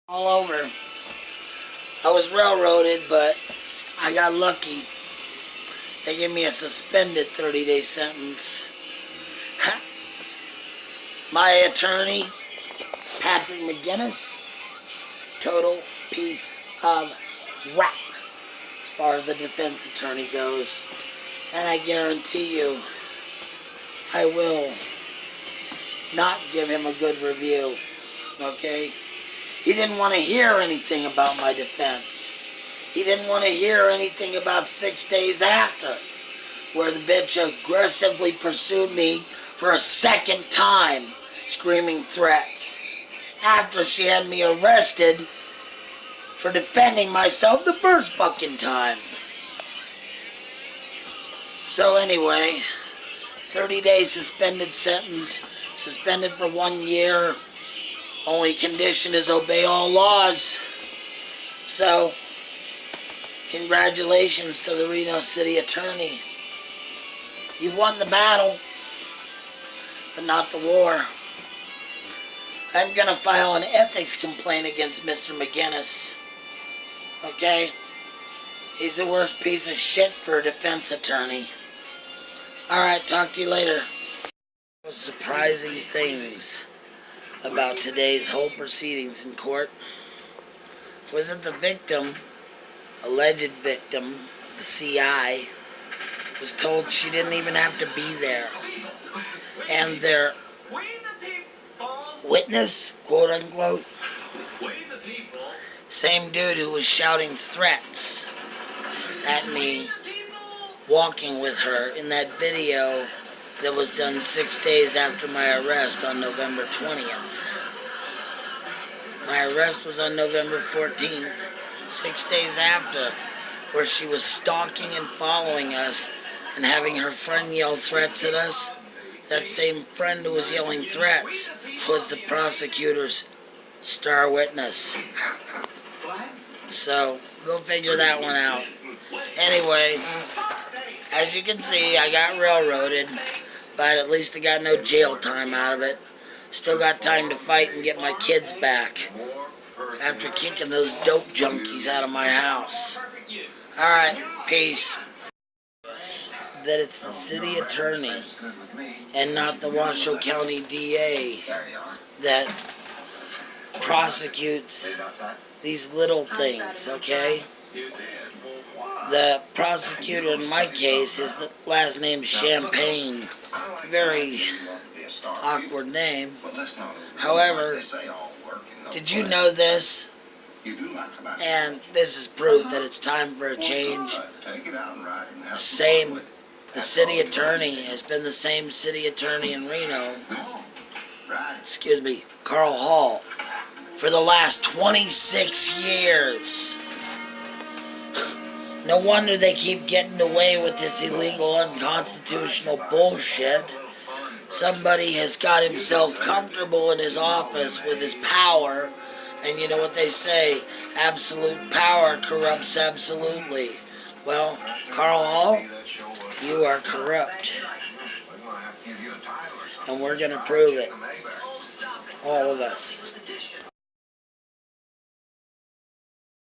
all over. I was railroaded, but I got lucky. They gave me a suspended 30-day sentence. My attorney, Patrick McGinnis, total piece of crap as far as the defense attorney goes. And I guarantee you, I will not give him a good review, okay? He didn't want to hear anything about my defense. He didn't want to hear anything about 6 days after, where the bitch aggressively pursued me for a second time, screaming threats, after she had me arrested for defending myself the first fucking time. So anyway, 30-day suspended sentence, suspended for 1 year. Only condition is obey all laws. So, congratulations to the Reno City Attorney. You've won the battle, but not the war. I'm going to file an ethics complaint against Mr. McGinnis. Okay? He's the worst piece of shit for a defense attorney. Alright, talk to you later. Surprising things about today's whole proceedings in court was that the victim, alleged victim, the CI, was told she didn't even have to be there. And their witness, quote unquote, same dude who was shouting threats at me, walking with her in that video that was done 6 days after my arrest on November 20th. My arrest was on November 14th, 6 days after, where she was stalking and following us and having her friend yell threats at us. That same friend who was yelling threats was the prosecutor's star witness. So, go figure that one out. Anyway, as you can see, I got railroaded, but at least I got no jail time out of it. Still got time to fight and get my kids back after kicking those dope junkies out of my house. Alright, peace. That it's the city attorney and not the Washoe County DA that prosecutes these little things, okay? The prosecutor in my case, his last name is Champagne. Very awkward name. However, did you know this? And this is proof that it's time for a change. The city attorney has been the same city attorney in Reno, Carl Hall, for the last 26 years. No wonder they keep getting away with this illegal, unconstitutional bullshit. Somebody has got himself comfortable in his office with his power, and you know what they say, absolute power corrupts absolutely. Well, Carl Hall, you are corrupt. And we're going to prove it. All of us.